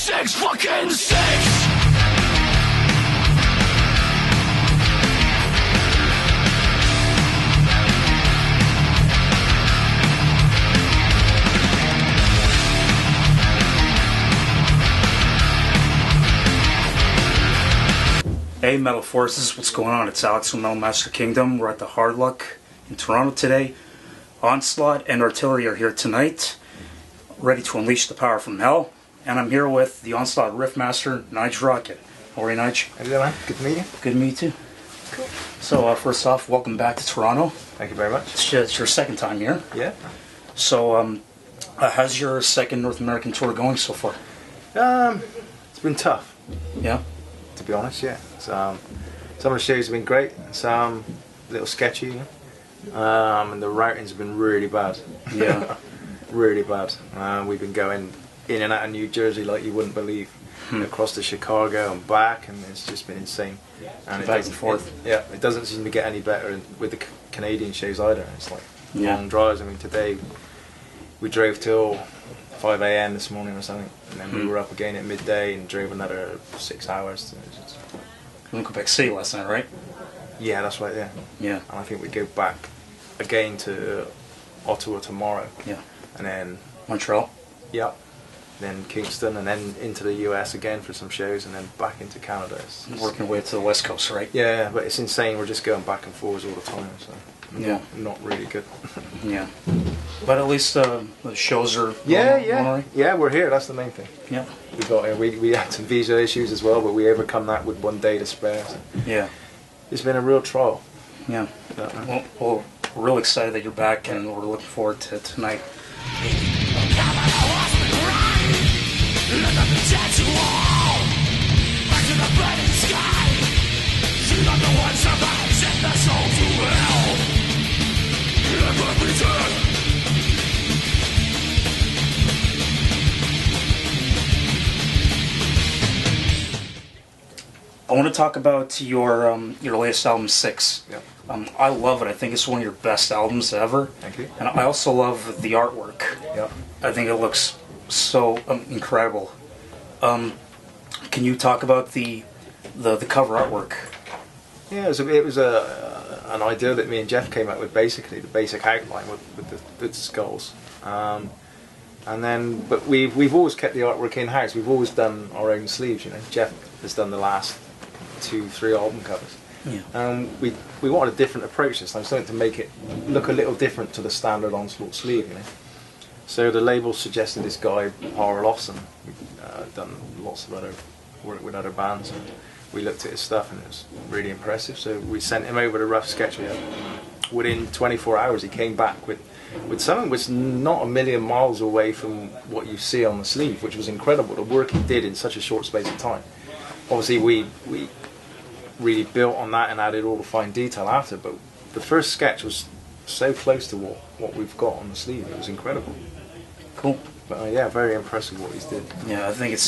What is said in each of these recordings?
666. Hey Metal Forces, what's going on? It's Alex from Metal Master Kingdom. We're at the Hard Luck in Toronto today. Onslaught and Artillery are here tonight, ready to unleash the power from hell. And I'm here with the Onslaught Riff Master, Nige Rockett. How are you, Nige? How you doing, man? Good to meet you. Good to meet you. Cool. So first off, welcome back to Toronto. Thank you very much. It's your second time here. Yeah. So how's your second North American tour going so far? It's been tough. Yeah? To be honest, yeah. Some of the shows have been great, some a little sketchy, and the routings have been really bad. Yeah. Really bad. We've been going in and out of New Jersey like you wouldn't believe, across to Chicago and back, and it's just been insane. And back and forth. It doesn't seem to get any better with the Canadian shows either. It's like long drives. I mean, today we drove till 5 AM this morning or something, and then we were up again at midday and drove another 6 hours. You went to Quebec City last night, right? Yeah, that's right, yeah. Yeah. And I think we go back again to Ottawa tomorrow. Yeah. And then Montreal? Yep. Then Kingston, and then into the US again for some shows, and then back into Canada. It's working way to the West Coast, right? Yeah, but it's insane. We're just going back and forwards all the time, so not really good. Yeah. But at least the shows are yeah, we're here. That's the main thing. Yeah. We had some visa issues as well, but we overcome that with 1 day to spare. So. Yeah. It's been a real trial. Yeah. Well, we're really excited that you're back, and we're looking forward to tonight. I want to talk about your latest album, 6. Yeah. I love it. I think it's one of your best albums ever. Thank you. And I also love the artwork. Yeah. I think it looks so incredible. Can you talk about the cover artwork? Yeah, it was an idea that me and Jeff came up with. Basically, the basic outline with the skulls. And then, but we've always kept the artwork in house. We've always done our own sleeves. You know, Jeff has done the last 2-3 album covers. Yeah. We wanted a different approach this time, something to make it look a little different to the standard Onslaught sleeve. You know. So the label suggested this guy, Harald Lawson, who'd done lots of other work with other bands, and we looked at his stuff and it was really impressive. So we sent him over the rough sketch we had. Within 24 hours he came back with something which is not a million miles away from what you see on the sleeve, which was incredible, the work he did in such a short space of time. Obviously we really built on that and added all the fine detail after, but the first sketch was so close to what we've got on the sleeve. It was incredible. Cool. But yeah, very impressive what he's did. Yeah, I think it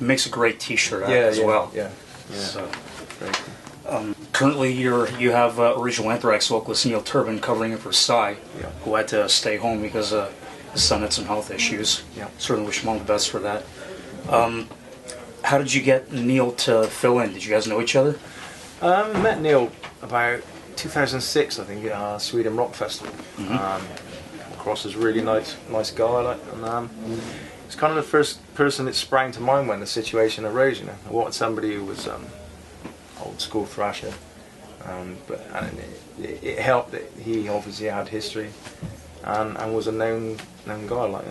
makes a great T-shirt as well. Yeah. So, very cool. Currently, you have original Anthrax vocalist Neil Turbin covering in for Psy, who had to stay home because his son had some health issues. Yeah. Certainly wish him all the best for that. How did you get Neil to fill in? Did you guys know each other? Met Neil about 2006, I think, at Sweden Rock Festival. Across as a really nice guy, and it's kind of the first person that sprang to mind when the situation arose. You know, I wanted somebody who was old school thrasher, but it helped that he obviously had history and was a known guy. Like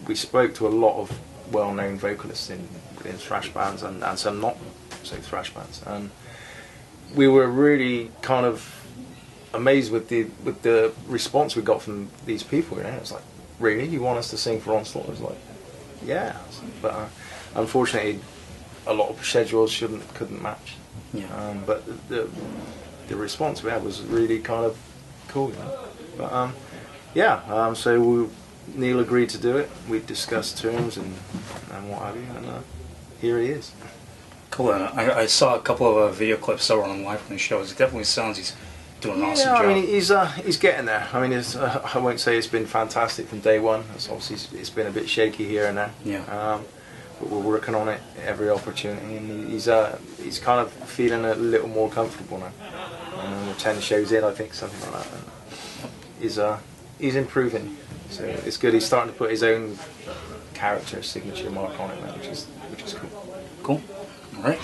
we spoke to a lot of well-known vocalists within thrash bands and some not so thrash bands, and we were really kind of amazed with the response we got from these people. You know, it's like, really, you want us to sing for Onslaught? I was like, yeah, but unfortunately, a lot of schedules couldn't match. Yeah. But the response we had was really kind of cool. You know? But so Neil agreed to do it. We discussed terms and what have you, and here he is. Cool. I saw a couple of video clips that were online from the shows. It definitely sounds doing an awesome job. I mean, he's getting there. I mean, I won't say it's been fantastic from day one. It's been a bit shaky here and there. Yeah. But we're working on it every opportunity, and he's kind of feeling a little more comfortable now. We're 10 shows in, I think, something like that. And he's improving, so it's good. He's starting to put his own character signature mark on it now, which is cool. Cool. All right.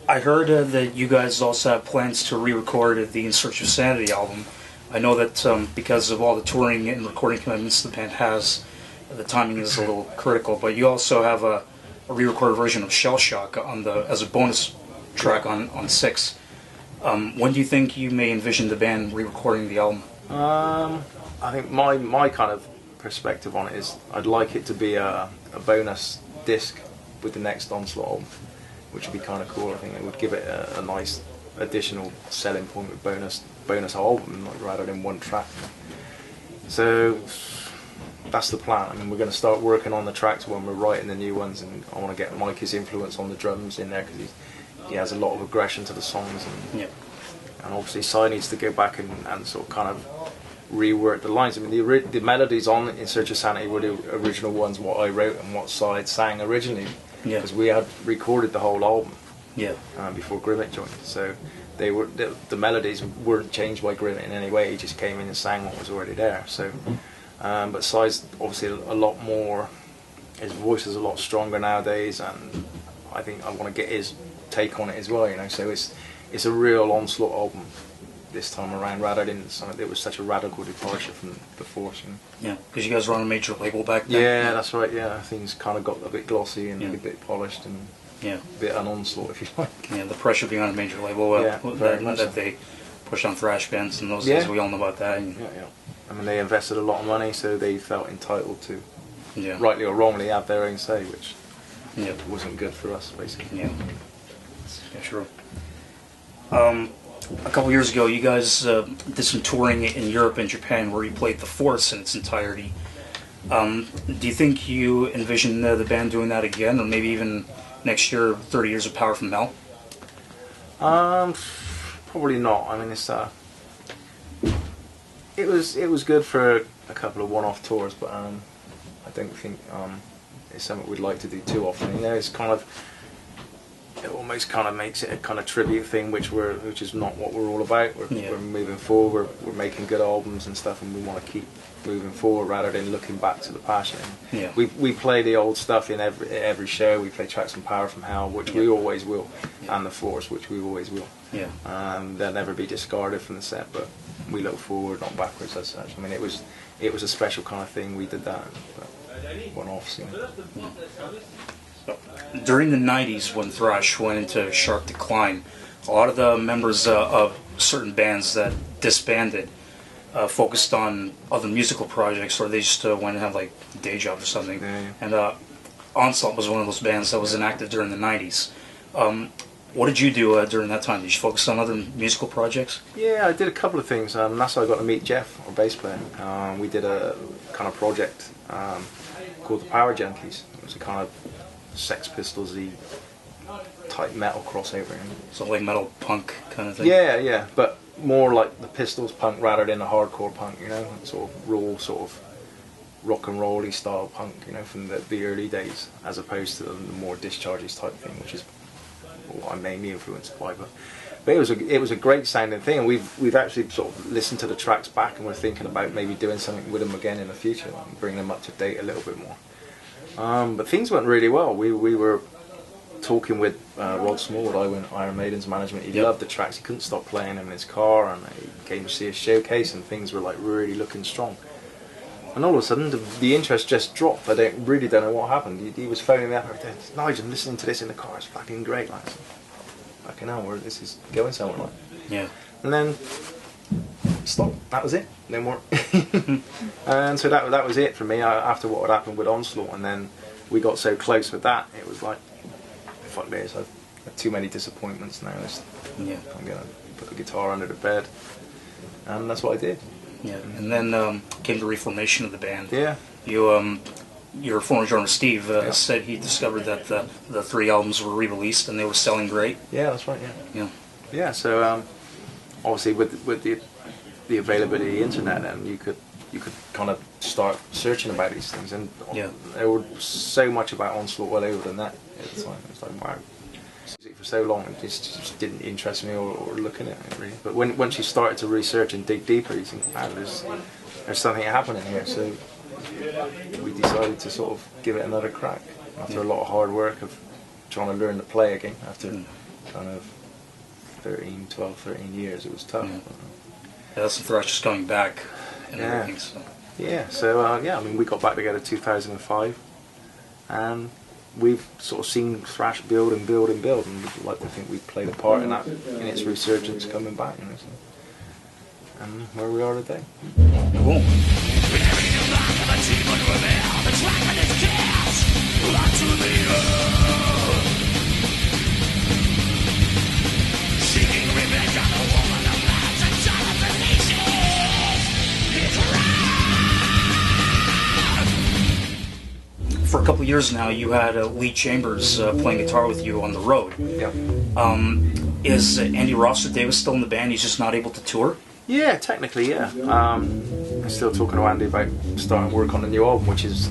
I heard that you guys also have plans to re-record the In Search of Sanity album. I know that because of all the touring and recording commitments the band has, the timing is a little critical, but you also have a re-recorded version of Shell Shock as a bonus track on 6. When do you think you may envision the band re-recording the album? I think my kind of perspective on it is I'd like it to be a bonus disc with the next Onslaught album, which would be kind of cool. I think it would give it a nice additional selling point with bonus album, rather than one track. So that's the plan. I mean, we're going to start working on the tracks when we're writing the new ones, and I want to get Mikey's influence on the drums in there, because he has a lot of aggression to the songs, and obviously Si needs to go back and sort of kind of rework the lines. I mean, the melodies on In Search of Sanity were the original ones, what I wrote and what Si had sang originally, because we had recorded the whole album before Grimmett joined. So the melodies weren't changed by Grimmett in any way. He just came in and sang what was already there. So, but Si's obviously a lot more. His voice is a lot stronger nowadays, and I think I want to get his take on it as well. So it's a real Onslaught album this time around, rather than something that was such a radical departure from the Force. Yeah, because you guys were on a major label back then. Yeah, that's right. Yeah, things kind of got a bit glossy and a bit polished and a bit an onslaught, if you like. Yeah, the pressure being on a major label that they pushed on thrash bands and those days. We all know about that. And I mean, they invested a lot of money, so they felt entitled to, rightly or wrongly, have their own say, which wasn't good for us, basically. Yeah, sure. A couple years ago, you guys did some touring in Europe and Japan where you played the Force in its entirety. Do you think you envision the band doing that again, or maybe even next year, 30 Years of Power from Mel? Probably not. I mean, it was good for a couple of one-off tours, but I don't think it's something we'd like to do too often. It's kind of, it almost kind of makes it a kind of tribute thing, which is not what we're all about. We're moving forward. We're making good albums and stuff, and we want to keep moving forward rather than looking back to the past. We play the old stuff in every show. We play tracks from Power from Hell, which we always will, and the Force, which we always will. They'll never be discarded from the set, but we look forward, not backwards as such. I mean, it was a special kind of thing. We did that, but one-offs. During the 90s, when thrash went into sharp decline, a lot of the members of certain bands that disbanded focused on other musical projects, or they just went and had like day jobs or something. And Onslaught was one of those bands that was inactive during the 90s. What did you do during that time? Did you focus on other musical projects? Yeah, I did a couple of things. That's how I got to meet Jeff, our bass player. We did a kind of project called the Power Junkies. It was a kind of Sex Pistols-y type metal crossover. So like metal punk kind of thing? Yeah, but more like the Pistols punk rather than a hardcore punk, sort of raw, sort of rock and roll-y style punk, from the early days, as opposed to the more Discharges type thing, which is what I'm mainly influenced by. But it was a great sounding thing, and we've actually sort of listened to the tracks back, and we're thinking about maybe doing something with them again in the future, and bring them up to date a little bit more. But things went really well. We were talking with Rod Small, Iron Maiden's management. He loved the tracks. He couldn't stop playing them in his car, and he came to see a showcase, and things were like really looking strong. And all of a sudden, the interest just dropped. I really don't know what happened. He was phoning me up every day. Nige, I'm listening to this in the car. It's fucking great. Like, fucking hell, this is going somewhere. Like. Yeah. And then stop. That was it. No more. And so that was it for me after what had happened with Onslaught. And then we got so close with that, it was like, fuck this, I've had too many disappointments now. Yeah. I'm gonna put the guitar under the bed, and that's what I did. Yeah. And then came the reformation of the band. Yeah. You your former drummer Steve said he discovered that the 3 albums were re-released and they were selling great. Yeah, that's right. Yeah. Yeah. Yeah. So obviously with the availability of the internet, and you could kind of start searching about these things, and there was so much about Onslaught all over the net at the time. It was like, wow, music for so long, it just didn't interest me or look at it really. But once you started to research and dig deeper, you think, wow, there's something happening here. So we decided to sort of give it another crack after a lot of hard work of trying to learn to play again after kind of 12, 13 years. It was tough. Yeah, that's the thrash just coming back and everything. So. Yeah, so I mean, we got back together 2005, and we've sort of seen thrash build and build and build, and we'd like to think we played a part in that, in its resurgence coming back, you know, so. And where we are today. Cool. For a couple of years now, you had Lee Chambers playing guitar with you on the road. Yeah. Is Andy Davis still in the band? He's just not able to tour? Yeah, technically, yeah. I'm still talking to Andy about starting work on the new album, which is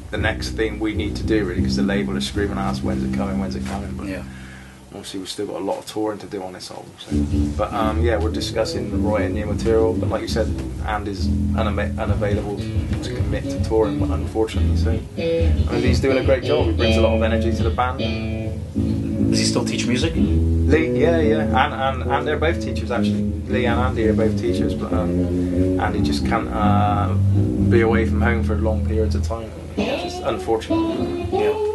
the next thing we need to do, really, because the label is screaming at us, when's it coming? But yeah. Obviously, we've still got a lot of touring to do on this album. So. But yeah, we're discussing writing new material. But like you said, Andy's unavailable to commit to touring, unfortunately. So I mean, he's doing a great job. He brings a lot of energy to the band. Does he still teach music? Lee, yeah, and they're both teachers actually. Lee and Andy are both teachers, but Andy just can't be away from home for long periods of time. It's just unfortunate. Yeah.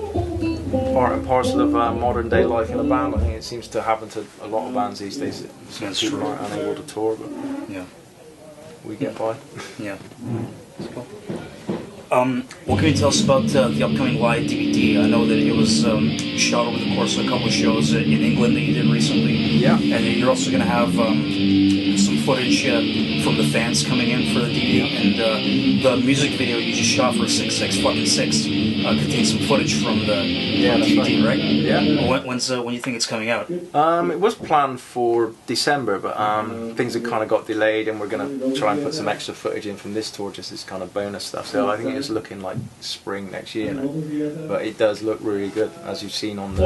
Part and parcel of modern day life in a band. I think it seems to happen to a lot of bands these days. That's People true. aren't unable to tour, but we get by. Yeah. That's cool. What can you tell us about the upcoming live DVD? I know that it was shot over the course of a couple of shows in England that you did recently. Yeah. And you're also going to have some footage from the fans coming in for the DVD. And the music video you just shot for 6 fucking 6 contains some footage from the DVD, right? Yeah. When do you think it's coming out? It was planned for December, but things have kind of got delayed, and we're going to try and put some extra footage in from this tour, just this kind of bonus stuff. So I think it's looking like spring next year now. But it does look really good, as you've seen on the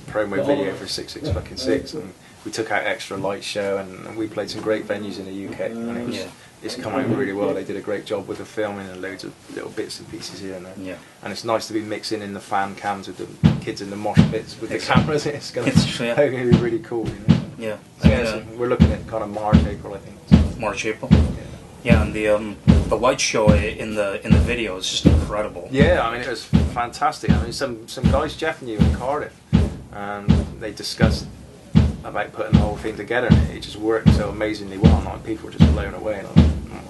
promo video for 6 fucking 6. And we took out extra light show, and we played some great venues in the UK, and it's come out really well. They did a great job with the filming and loads of little bits and pieces here and there. Yeah. And it's nice to be mixing in the fan cams with the kids in the mosh pits with the cameras. It's going to be really cool. You know? Yeah. So we're looking at kind of March, April, I think. March, April. Yeah, and the light show in the video is just incredible. Yeah, I mean, it was fantastic. I mean, some guys Jeff knew in Cardiff, and they discussed about putting the whole thing together, and it just worked so amazingly well. And like, people were just blown away. And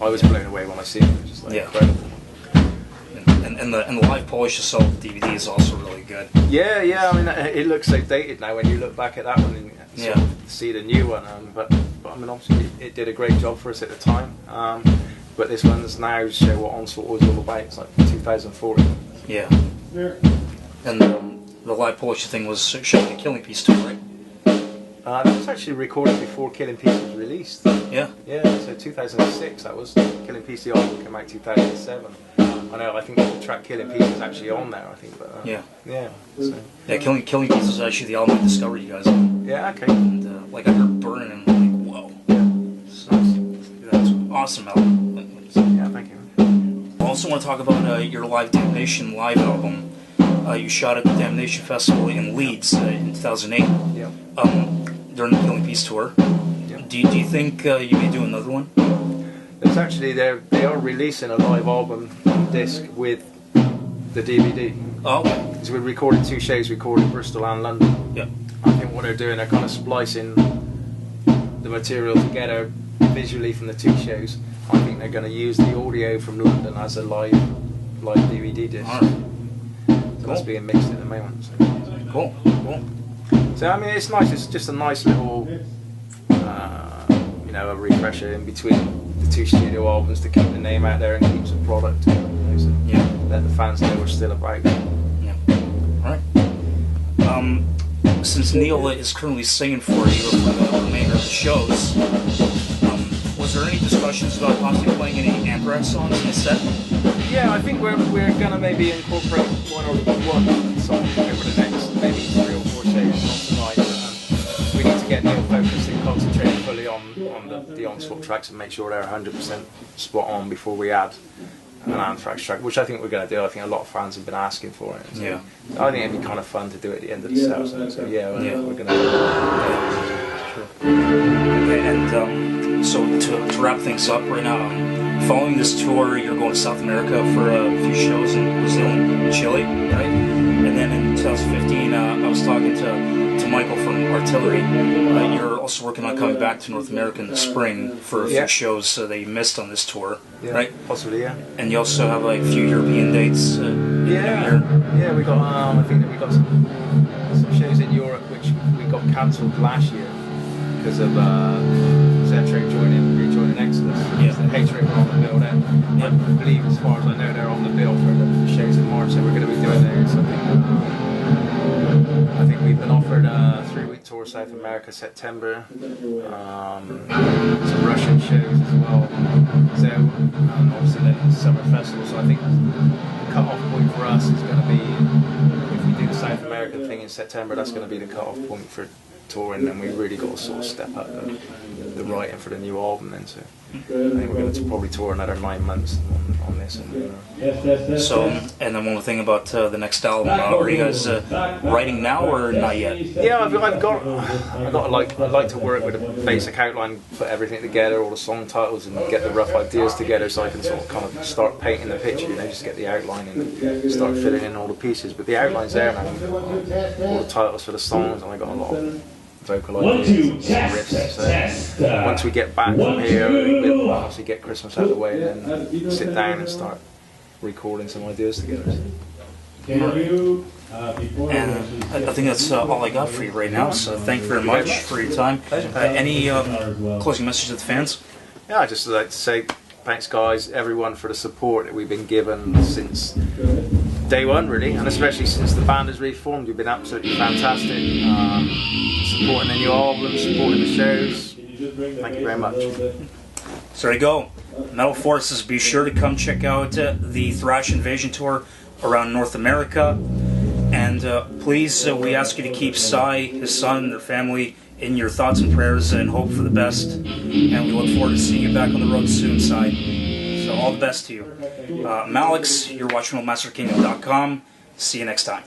I was blown away when I see it. It was just like incredible. And the live Polish Assault DVD is also really good. Yeah. I mean, it looks so dated now when you look back at that one and sort of see the new one. But I mean, obviously, it did a great job for us at the time. But this one's now show what Onslaught was all about. It's like 2014. Yeah. And the live Polish thing was showing the Killing Piece too, right? That was actually recorded before Killing Piece was released. Yeah. Yeah. So 2006. That was Killing Piece. The album came out 2007. I know. I think the track Killing Piece is actually on there. I think. But yeah. So. Yeah. Killing Piece is actually the album I discovered you guys on. Yeah. Okay. And like I heard Burning and I'm like, whoa. Yeah. So, that's an awesome album. Yeah. Thank you. I also want to talk about your Live Damnation live album. You shot at the Damnation Festival in Leeds in 2008. Yeah. During the Killing Piece tour. Yeah. Do you think you may do another one? There's actually they are releasing a live album disc with the DVD. Oh, okay. Because we recorded 2 shows, recorded Bristol and London. Yeah. I think what they're doing, they're kind of splicing the material together visually from the 2 shows. I think they're going to use the audio from London as a live live DVD disc. Alright. So that's being mixed at the moment. So. Cool. Cool. So I mean, it's nice. It's just a nice little, you know, a refresher in between the two studio albums to keep the name out there and keep some product. You know, so Yeah. let the fans know we're still about. Yeah. All right. Since Neil is currently singing for you for the remainder of the shows, was there any discussions about possibly playing any Anthrax songs in the set? Yeah, I think we're gonna maybe incorporate one song over the next maybe 3 or 4 shows, not tonight. We need to get Neil focused and concentrated fully on the Onslaught tracks and make sure they're 100% spot on before we add an Anthrax track, which I think we're going to do. I think a lot of fans have been asking for it. So Yeah. I think it'd be kind of fun to do it at the end of the set. So yeah, we're going to do it. Okay, and so to wrap things up right now, following this tour, you're going to South America for a few shows in Brazil and Chile, right? And then in 2015, I was talking to Michael from Artillery. You're also working on coming back to North America in the spring for a few shows that you missed on this tour, right? Possibly, yeah. And you also have like a few European dates. Yeah, we got. I think that we got some shows in Europe which we got cancelled last year because of Zetro rejoining Exodus. Yeah. The Hatred were on the bill then. I believe, as far as I know, they're on the bill for the shows in March, so we're going to be doing there. So I think we've been offered a 3-week tour South America September, some Russian shows as well. So obviously then the summer festival. So I think the cut-off point for us is going to be, if we do the South American thing in September, that's going to be the cut-off point for touring, and we really got to sort of step up the writing for the new album then. So I think we're going to probably tour another 9 months on this. So, and then one more thing about the next album. Are you guys writing now or not yet? Yeah, I'd like to work with a basic outline, put everything together, all the song titles, and get the rough ideas together, so I can sort of kind of start painting the picture. You know, just get the outline and start filling in all the pieces. But the outline's there, man. All the titles for the songs, and I got a lot of vocal ideas and riffs. So once we get back from here, we'll obviously get Christmas out of the way, and then sit down and start recording some ideas together. And I think that's all I got for you right now. So thank you very much for your time. Any closing message to the fans? Yeah, I'd just like to say thanks, guys, everyone, for the support that we've been given since day one, really, and especially since the band has reformed. You've been absolutely fantastic. Supporting the new album, supporting the shows. Thank you very much. So there you go. Metal Forces, be sure to come check out the Thrash Invasion tour around North America. And please, we ask you to keep Cy, his son, their family in your thoughts and prayers, and hope for the best. And we look forward to seeing you back on the road soon, Cy. So all the best to you. Malix, you're watching MasterKingdom.com. See you next time.